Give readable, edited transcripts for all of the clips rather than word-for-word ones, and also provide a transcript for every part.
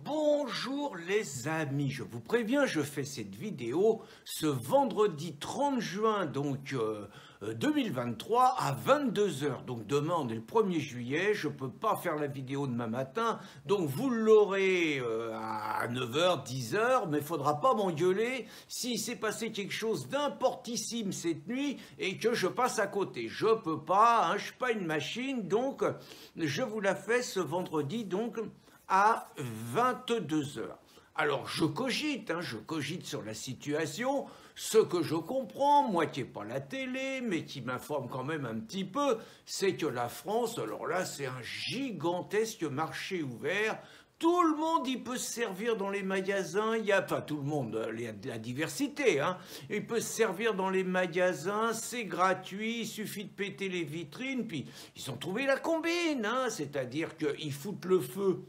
Bonjour les amis, je vous préviens, je fais cette vidéo ce vendredi 30 juin 2023 à 22 h. Donc demain on est le 1er juillet, je ne peux pas faire la vidéo demain matin, donc vous l'aurez à 9 h, 10 h, mais il ne faudra pas m'engueuler s'il s'est passé quelque chose d'importissime cette nuit et que je passe à côté. Je ne peux pas, je ne suis pas une machine, donc je vous la fais ce vendredi donc à 22 h. Alors je cogite sur la situation. Ce que je comprends, moi qui n'ai pas la télé, mais qui m'informe quand même un petit peu, c'est que la France, alors là c'est un gigantesque marché ouvert. Tout le monde, il peut se servir dans les magasins, il y a, enfin tout le monde, la diversité, il peut se servir dans les magasins, c'est gratuit, il suffit de péter les vitrines, puis ils ont trouvé la combine, c'est-à-dire qu'ils foutent le feu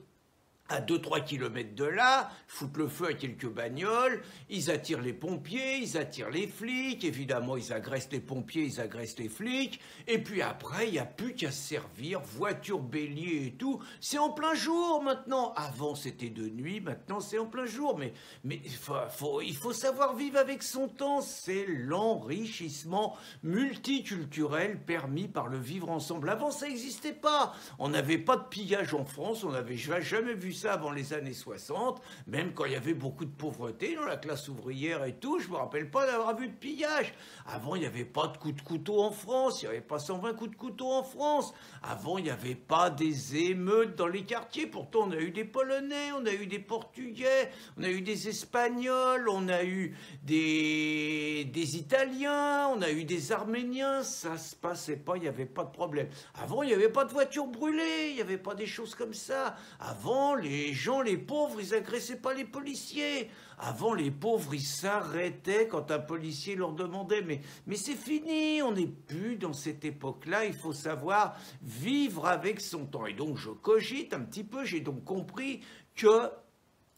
à 2-3 km de là, foutent le feu à quelques bagnoles, ils attirent les pompiers, ils attirent les flics, évidemment ils agressent les pompiers, ils agressent les flics, et puis après il n'y a plus qu'à se servir, voiture bélier et tout, c'est en plein jour maintenant, avant c'était de nuit, maintenant c'est en plein jour, mais il faut savoir vivre avec son temps, c'est l'enrichissement multiculturel permis par le vivre ensemble. Avant ça n'existait pas, on n'avait pas de pillage en France, on n'avait jamais vu ça avant les années 60, même quand il y avait beaucoup de pauvreté dans la classe ouvrière et tout, je me rappelle pas d'avoir vu de pillage. Avant, il n'y avait pas de coups de couteau en France, il n'y avait pas 120 coups de couteau en France. Avant, il n'y avait pas des émeutes dans les quartiers, pourtant on a eu des Polonais, on a eu des Portugais, on a eu des Espagnols, on a eu des Italiens, on a eu des Arméniens, ça se passait pas, il n'y avait pas de problème. Avant, il n'y avait pas de voitures brûlées, il n'y avait pas des choses comme ça. Avant, les gens, les pauvres, ils agressaient pas les policiers. Avant, les pauvres, ils s'arrêtaient quand un policier leur demandait. Mais c'est fini, on n'est plus dans cette époque-là. Il faut savoir vivre avec son temps. Et donc, je cogite un petit peu. J'ai donc compris que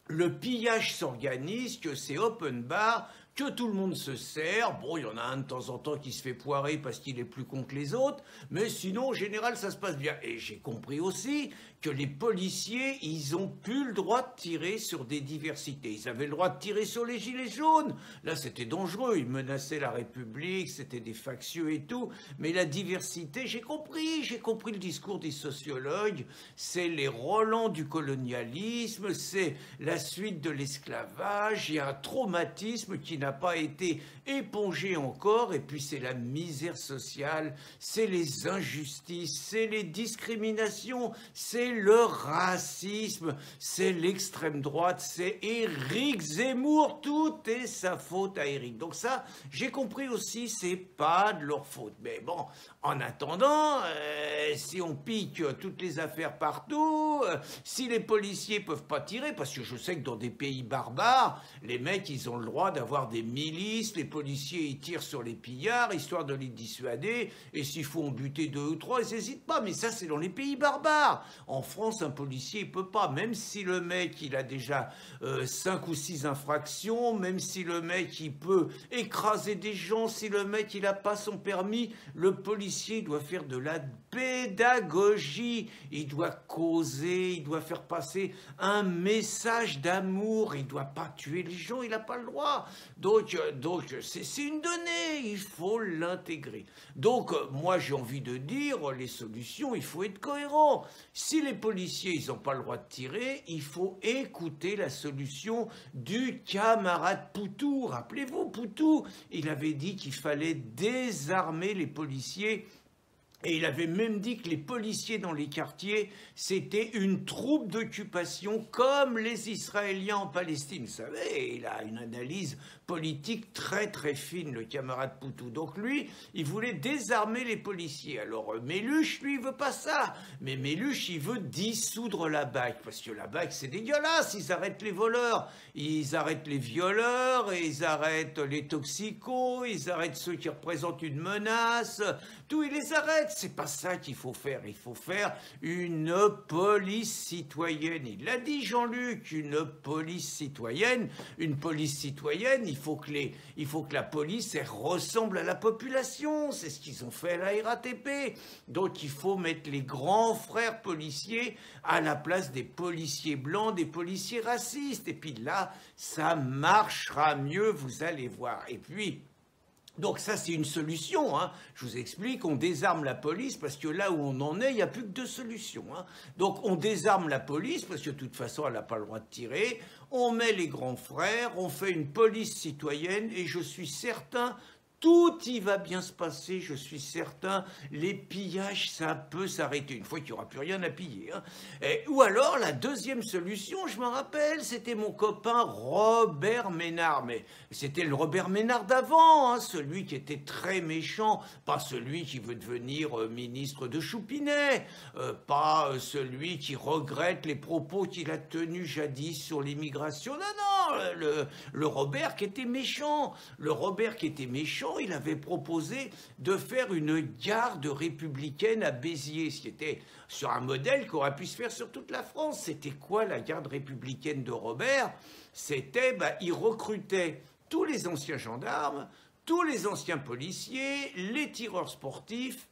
le pillage s'organise, que c'est open bar, que tout le monde se sert. Bon, il y en a un de temps en temps qui se fait poirer parce qu'il est plus con que les autres, mais sinon, en général, ça se passe bien. Et j'ai compris aussi que les policiers, ils ont plus le droit de tirer sur des diversités. Ils avaient le droit de tirer sur les gilets jaunes. Là, c'était dangereux. Ils menaçaient la République, c'était des factieux et tout. Mais la diversité, j'ai compris le discours des sociologues. C'est les relents du colonialisme, c'est la suite de l'esclavage. Il y a un traumatisme qui n'a pas été épongé encore, et puis c'est la misère sociale, c'est les injustices, c'est les discriminations, c'est le racisme, c'est l'extrême droite, c'est Éric Zemmour, tout est sa faute à Éric. Donc ça, j'ai compris aussi, c'est pas de leur faute. Mais bon, en attendant, si on pique toutes les affaires partout, si les policiers peuvent pas tirer, parce que je sais que dans des pays barbares, les mecs, ils ont le droit d'avoir des milices, les policiers ils tirent sur les pillards, histoire de les dissuader, et s'il faut en buter 2 ou 3, ils n'hésitent pas, mais ça c'est dans les pays barbares. En France, un policier il peut pas, même si le mec il a déjà 5 ou 6 infractions, même si le mec il peut écraser des gens, si le mec il a pas son permis, le policier doit faire de la pédagogie, il doit causer, il doit faire passer un message d'amour, il doit pas tuer les gens, il n'a pas le droit. Donc c'est une donnée, il faut l'intégrer. Donc moi j'ai envie de dire, les solutions, il faut être cohérent. Si les policiers ils n'ont pas le droit de tirer, il faut écouter la solution du camarade Poutou. Rappelez-vous, Poutou, il avait dit qu'il fallait désarmer les policiers. Et il avait même dit que les policiers dans les quartiers, c'était une troupe d'occupation comme les Israéliens en Palestine. Vous savez, il a une analyse politique très très fine, le camarade Poutou. Donc lui, il voulait désarmer les policiers. Alors Méluche, lui, il veut pas ça. Mais Méluche, il veut dissoudre la BAC. Parce que la BAC, c'est dégueulasse. Ils arrêtent les voleurs, ils arrêtent les violeurs, et ils arrêtent les toxicos, ils arrêtent ceux qui représentent une menace. tout, il les arrête. C'est pas ça qu'il faut faire. Il faut faire une police citoyenne. Il l'a dit Jean-Luc, une police citoyenne. Une police citoyenne, il faut que la police elle ressemble à la population. C'est ce qu'ils ont fait à la RATP. Donc il faut mettre les grands frères policiers à la place des policiers blancs, des policiers racistes. Et puis là, ça marchera mieux, vous allez voir. Et puis, donc ça c'est une solution, hein. Je vous explique, on désarme la police parce que là où on en est, il n'y a plus que deux solutions, hein. Donc on désarme la police parce que de toute façon elle n'a pas le droit de tirer, on met les grands frères, on fait une police citoyenne et je suis certain tout y va bien se passer, je suis certain. Les pillages, ça peut s'arrêter une fois qu'il n'y aura plus rien à piller, hein. Ou alors, la deuxième solution, je me rappelle, c'était mon copain Robert Ménard. Mais c'était le Robert Ménard d'avant, hein, celui qui était très méchant. Pas celui qui veut devenir ministre de Choupinet. Pas celui qui regrette les propos qu'il a tenus jadis sur l'immigration. Non, non, le Robert qui était méchant. Le Robert qui était méchant, il avait proposé de faire une garde républicaine à Béziers, ce qui était sur un modèle qui aurait pu se faire sur toute la France. C'était quoi la garde républicaine de Robert? C'était, il recrutait tous les anciens gendarmes, tous les anciens policiers, les tireurs sportifs,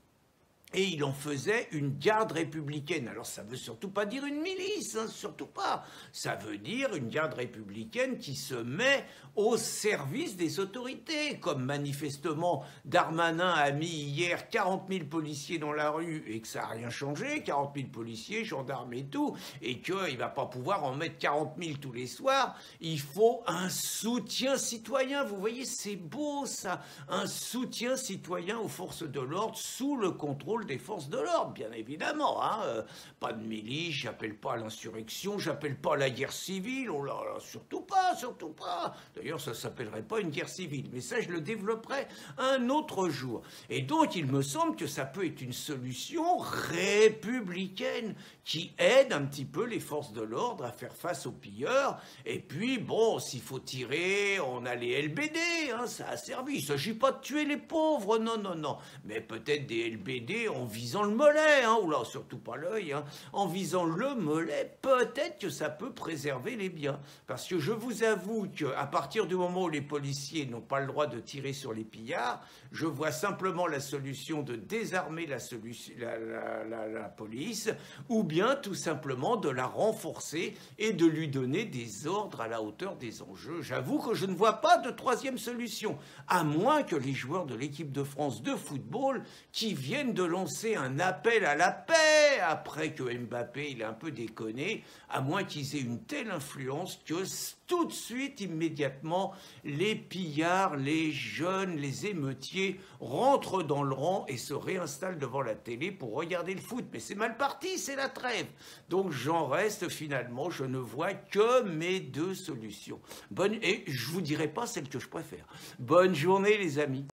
et il en faisait une garde républicaine. Alors ça veut surtout pas dire une milice, hein, surtout pas. Ça veut dire une garde républicaine qui se met au service des autorités, comme manifestement Darmanin a mis hier 40 000 policiers dans la rue et que ça n'a rien changé, 40 000 policiers, gendarmes et tout, et qu'il ne va pas pouvoir en mettre 40 000 tous les soirs. Il faut un soutien citoyen, vous voyez, c'est beau ça, un soutien citoyen aux forces de l'ordre sous le contrôle des forces de l'ordre, bien évidemment, hein. Pas de milice, j'appelle pas à l'insurrection, j'appelle pas à la guerre civile, oh là là, surtout pas, surtout pas. D'ailleurs, ça s'appellerait pas une guerre civile, mais ça, je le développerai un autre jour. Et donc, il me semble que ça peut être une solution républicaine qui aide un petit peu les forces de l'ordre à faire face aux pilleurs. Et puis, bon, s'il faut tirer, on a les LBD, hein, ça a servi. Il ne s'agit pas de tuer les pauvres, non, non, non. Mais peut-être des LBD en visant le mollet, hein, ou là, surtout pas l'œil, hein, en visant le mollet, peut-être que ça peut préserver les biens. Parce que je vous avoue qu'à partir du moment où les policiers n'ont pas le droit de tirer sur les pillards, je vois simplement la solution de désarmer la police, ou bien tout simplement de la renforcer et de lui donner des ordres à la hauteur des enjeux. J'avoue que je ne vois pas de troisième solution, à moins que les joueurs de l'équipe de France de football qui viennent de lancer un appel à la paix après que Mbappé il a un peu déconné, à moins qu'ils aient une telle influence que tout de suite, immédiatement, les pillards, les jeunes, les émeutiers rentrent dans le rang et se réinstallent devant la télé pour regarder le foot. Mais c'est mal parti, c'est la trêve. Donc j'en reste finalement, je ne vois que mes deux solutions. Et je ne vous dirai pas celle que je préfère. Bonne journée les amis.